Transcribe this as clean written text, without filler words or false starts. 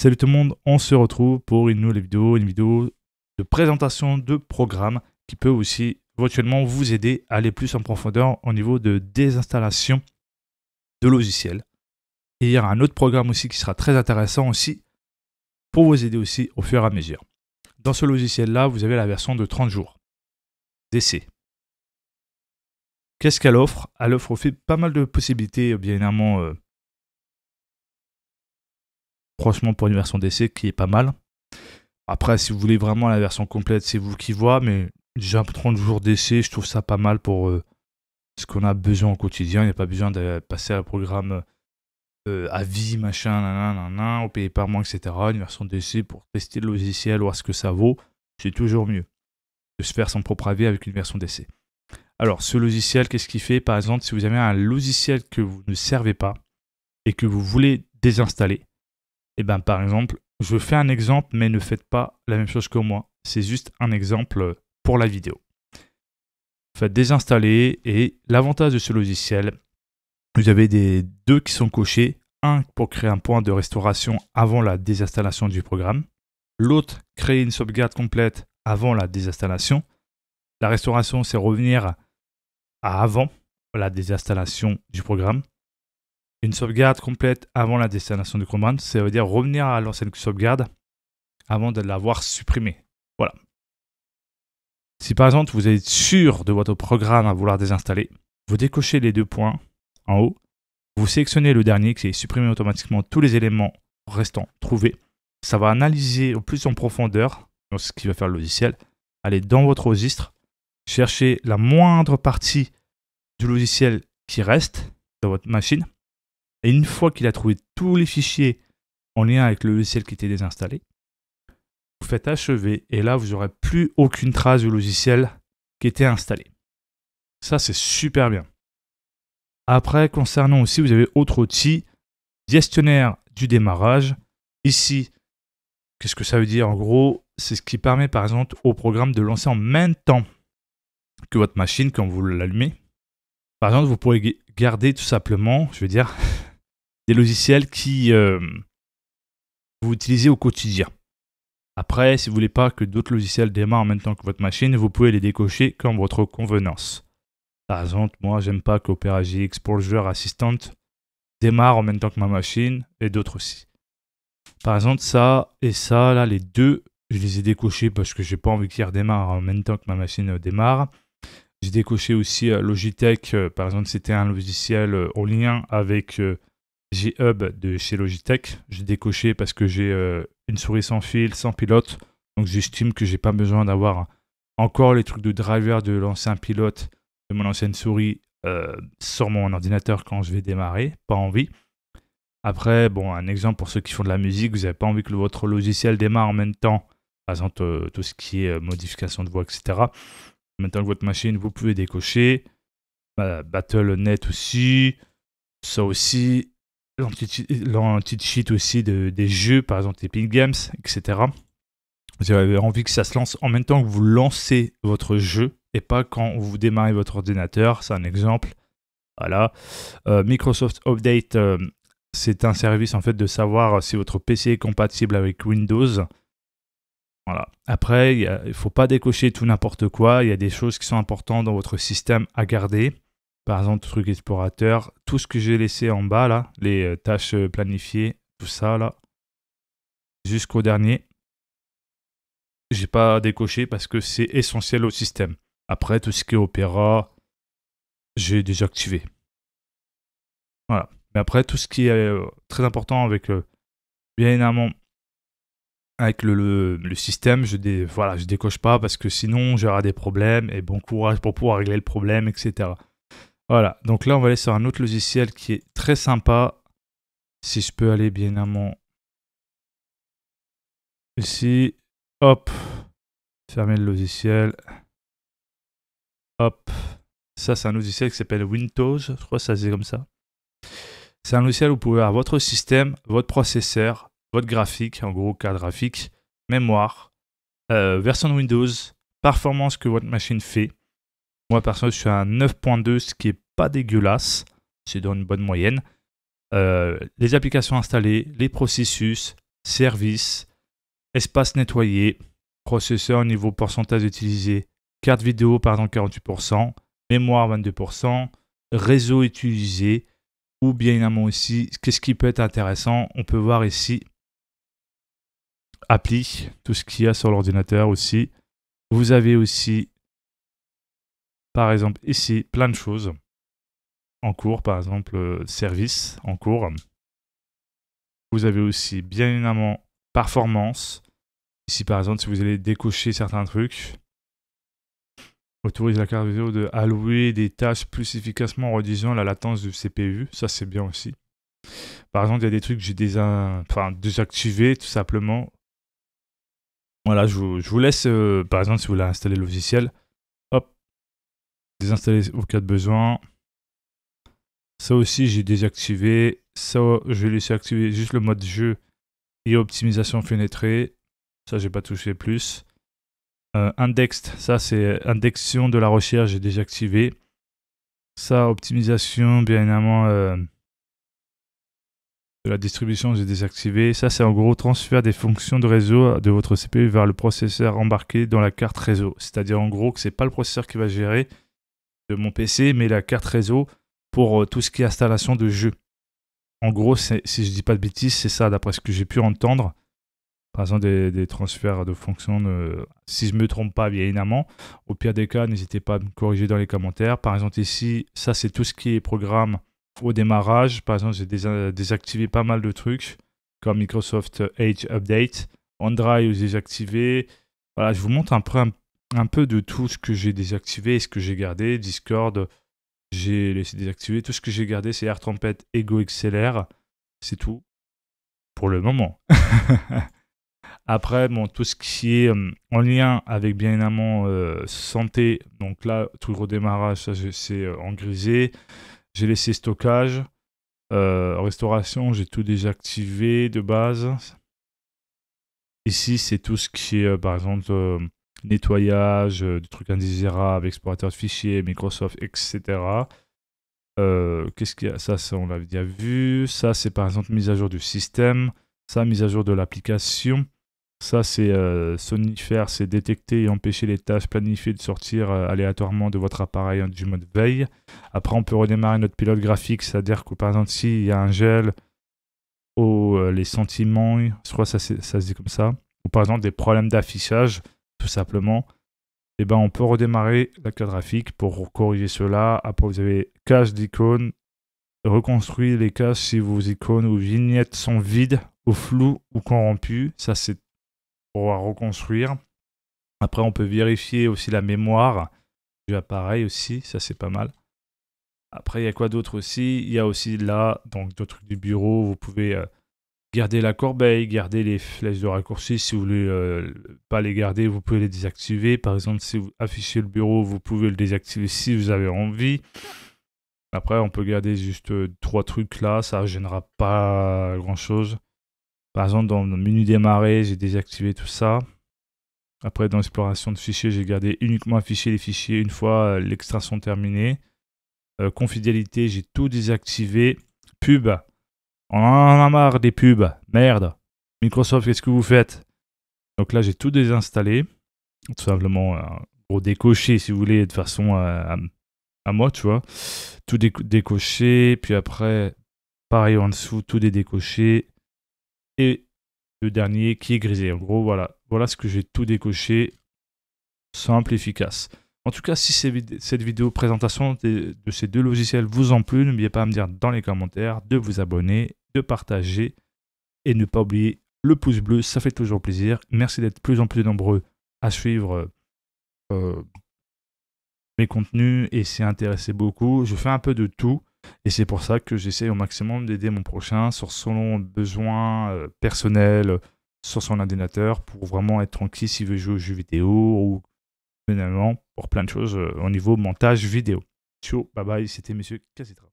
Salut tout le monde, on se retrouve pour une nouvelle vidéo, de présentation de programme qui peut aussi virtuellement vous aider à aller plus en profondeur au niveau de désinstallation de logiciels. Et il y aura un autre programme aussi qui sera très intéressant aussi pour vous aider aussi au fur et à mesure. Dans ce logiciel-là, vous avez la version de 30 jours d'essai. Qu'est-ce qu'elle offre? Elle offre aussi pas mal de possibilités, bien évidemment. Franchement, pour une version d'essai qui est pas mal. Après, si vous voulez vraiment la version complète, c'est vous qui voyez. Mais déjà, 30 jours d'essai, je trouve ça pas mal pour ce qu'on a besoin au quotidien. Il n'y a pas besoin de passer à un programme à vie, machin, nanana, au payer par mois, etc. Une version d'essai pour tester le logiciel, voir ce que ça vaut, c'est toujours mieux de se faire son propre avis avec une version d'essai. Alors, ce logiciel, qu'est-ce qu'il fait? Par exemple, si vous avez un logiciel que vous ne servez pas et que vous voulez désinstaller, et bien par exemple, je fais un exemple, mais ne faites pas la même chose que moi. C'est juste un exemple pour la vidéo. Faites désinstaller et l'avantage de ce logiciel, vous avez deux qui sont cochés. Un pour créer un point de restauration avant la désinstallation du programme. L'autre, créer une sauvegarde complète avant la désinstallation. La restauration, c'est revenir à avant la désinstallation du programme. Une sauvegarde complète avant la désinstallation du programme, ça veut dire revenir à l'ancienne sauvegarde avant de l'avoir supprimée. Voilà. Si par exemple vous êtes sûr de votre programme à vouloir désinstaller, vous décochez les deux points en haut, vous sélectionnez le dernier qui est supprimer automatiquement tous les éléments restants trouvés. Ça va analyser au plus en profondeur ce qui va faire le logiciel. Allez dans votre registre, cherchez la moindre partie du logiciel qui reste dans votre machine. Et une fois qu'il a trouvé tous les fichiers en lien avec le logiciel qui était désinstallé, vous faites achever et là, vous n'aurez plus aucune trace du logiciel qui était installé. Ça, c'est super bien. Après, concernant aussi, vous avez autre outil, gestionnaire du démarrage. Ici, qu'est-ce que ça veut dire? En gros, c'est ce qui permet par exemple au programme de lancer en même temps que votre machine quand vous l'allumez. Par exemple, vous pourrez garder tout simplement, je veux dire, des logiciels qui vous utilisez au quotidien. Après, si vous ne voulez pas que d'autres logiciels démarrent en même temps que votre machine, vous pouvez les décocher comme votre convenance. Par exemple, moi, j'aime pas qu'Opera GX Exposure Assistant démarre en même temps que ma machine et d'autres aussi. Par exemple, ça et ça, là, les deux, je les ai décochés parce que j'ai pas envie qu'ils redémarrent en même temps que ma machine démarre. J'ai décoché aussi Logitech. Par exemple, c'était un logiciel en lien avec G-Hub de chez Logitech. J'ai décoché parce que j'ai une souris sans fil, sans pilote. Donc j'estime que j'ai pas besoin d'avoir encore les trucs de driver de l'ancien pilote de mon ancienne souris sur mon ordinateur quand je vais démarrer. Pas envie. Après, bon, un exemple pour ceux qui font de la musique, vous n'avez pas envie que votre logiciel démarre en même temps. Par exemple, tout ce qui est modification de voix, etc. En même temps que votre machine, vous pouvez décocher. Battle.net aussi. Ça aussi. L'anti-cheat aussi des jeux, par exemple Epic Games, etc. Vous avez envie que ça se lance en même temps que vous lancez votre jeu et pas quand vous démarrez votre ordinateur. C'est un exemple. Voilà. Microsoft Update, c'est un service en fait de savoir si votre PC est compatible avec Windows. Voilà. Après, il ne faut pas décocher tout n'importe quoi. Il y a des choses qui sont importantes dans votre système à garder. Par exemple, truc explorateur, tout ce que j'ai laissé en bas, là, les tâches planifiées, tout ça, là, jusqu'au dernier, j'ai pas décoché parce que c'est essentiel au système. Après, tout ce qui est Opera, j'ai désactivé. Voilà. Mais après, tout ce qui est très important avec, bien évidemment, avec le système, je décoche pas parce que sinon, j'aurai des problèmes et bon courage pour pouvoir régler le problème, etc. Voilà, donc là on va aller sur un autre logiciel qui est très sympa. Si je peux aller bien évidemment ici, hop, fermer le logiciel, hop. Ça c'est un logiciel qui s'appelle Windows, je crois que ça c'est comme ça. C'est un logiciel où vous pouvez avoir votre système, votre processeur, votre graphique, en gros carte graphique, mémoire, version de Windows, performance que votre machine fait. Moi personnellement je suis à 9.2, ce qui est pas dégueulasse, c'est dans une bonne moyenne. Les applications installées, les processus, service, espace nettoyé, processeur niveau pourcentage utilisé, carte vidéo par exemple 48%, mémoire 22%, réseau utilisé, ou bien évidemment aussi, qu'est-ce qui peut être intéressant, on peut voir ici, appli, tout ce qu'il y a sur l'ordinateur aussi. Vous avez aussi, par exemple ici, plein de choses en cours, par exemple service en cours. Vous avez aussi bien évidemment performance. Ici par exemple, si vous allez décocher certains trucs, autorise la carte vidéo de allouer des tâches plus efficacement en réduisant la latence du CPU. Ça c'est bien aussi. Par exemple, il y a des trucs que j'ai désactivés tout simplement. Voilà, je vous laisse, par exemple, si vous voulez installer le logiciel, hop, désinstaller au cas de besoin. Ça aussi, j'ai désactivé. Ça, je vais laisser activer juste le mode jeu et optimisation fenêtrée. Ça, j'ai pas touché plus. Indexed, ça, c'est indexion de la recherche, j'ai désactivé. Ça, optimisation, bien évidemment, de la distribution, j'ai désactivé. Ça, c'est en gros transfert des fonctions de réseau de votre CPU vers le processeur embarqué dans la carte réseau. C'est-à-dire, en gros, que c'est pas le processeur qui va gérer de mon PC, mais la carte réseau pour tout ce qui est installation de jeu. En gros, si je dis pas de bêtises, c'est ça, d'après ce que j'ai pu entendre. Par exemple, des transferts de fonctions, si je ne me trompe pas, bien évidemment. Au pire des cas, n'hésitez pas à me corriger dans les commentaires. Par exemple, ici, ça, c'est tout ce qui est programme au démarrage. Par exemple, j'ai désactivé pas mal de trucs, comme Microsoft Edge Update. OneDrive, j'ai désactivé. Voilà, je vous montre un peu de tout ce que j'ai désactivé et ce que j'ai gardé. Discord, j'ai laissé désactiver. Tout ce que j'ai gardé, c'est AirTrumpet, Ego XLR. C'est tout pour le moment. Après, bon, tout ce qui est en lien avec bien évidemment santé, donc là, tout le redémarrage, ça c'est en grisé. J'ai laissé stockage. Restauration, j'ai tout désactivé de base. Ici, c'est tout ce qui est, par exemple, nettoyage, des trucs indésirables, explorateur de fichiers, Microsoft, etc. Qu'est-ce qu'il y a? Ça, on l'a déjà vu. Ça, c'est par exemple mise à jour du système. Ça, mise à jour de l'application. Ça, c'est somnifère, c'est détecter et empêcher les tâches planifiées de sortir aléatoirement de votre appareil du mode veille. Après, on peut redémarrer notre pilote graphique, c'est-à-dire que par exemple, s'il y a un gel ou les sentiments, je crois que ça se dit comme ça, ou par exemple des problèmes d'affichage, tout simplement, et ben on peut redémarrer la carte graphique pour corriger cela. Après, vous avez cache d'icônes, reconstruire les caches si vos icônes ou vignettes sont vides, ou floues ou corrompues. Ça, c'est pour reconstruire. Après, on peut vérifier aussi la mémoire du appareil aussi, ça c'est pas mal. Après, il y a quoi d'autre aussi? Il y a aussi là, donc d'autres trucs du bureau, vous pouvez garder la corbeille, garder les flèches de raccourci. Si vous voulez pas les garder, vous pouvez les désactiver. Par exemple, si vous affichez le bureau, vous pouvez le désactiver si vous avez envie. Après, on peut garder juste 3 trucs là, ça ne gênera pas grand chose. Par exemple, dans le menu démarrer, j'ai désactivé tout ça. Après, dans l'exploration de fichiers, j'ai gardé uniquement afficher les fichiers une fois l'extraction terminée. Confidentialité, j'ai tout désactivé. Pub, on en a marre des pubs. Merde. Microsoft, qu'est-ce que vous faites? Donc là, j'ai tout désinstallé. Tout simplement, gros décoché, si vous voulez, de façon à moi, tu vois. Tout décoché. Puis après, pareil en dessous, tout décoché. Et le dernier qui est grisé. En gros, voilà ce que j'ai tout décoché. Simple, efficace. En tout cas, si cette vidéo présentation de ces deux logiciels vous en plu, n'oubliez pas à me dire dans les commentaires, de vous abonner, de partager et ne pas oublier le pouce bleu, ça fait toujours plaisir. Merci d'être de plus en plus nombreux à suivre mes contenus et s'y intéresser beaucoup. Je fais un peu de tout. Et c'est pour ça que j'essaie au maximum d'aider mon prochain sur son besoin personnel, sur son ordinateur, pour vraiment être tranquille s'il veut jouer aux jeux vidéo ou finalement pour plein de choses au niveau montage vidéo. Ciao, bye bye, c'était Monsieur Casitra.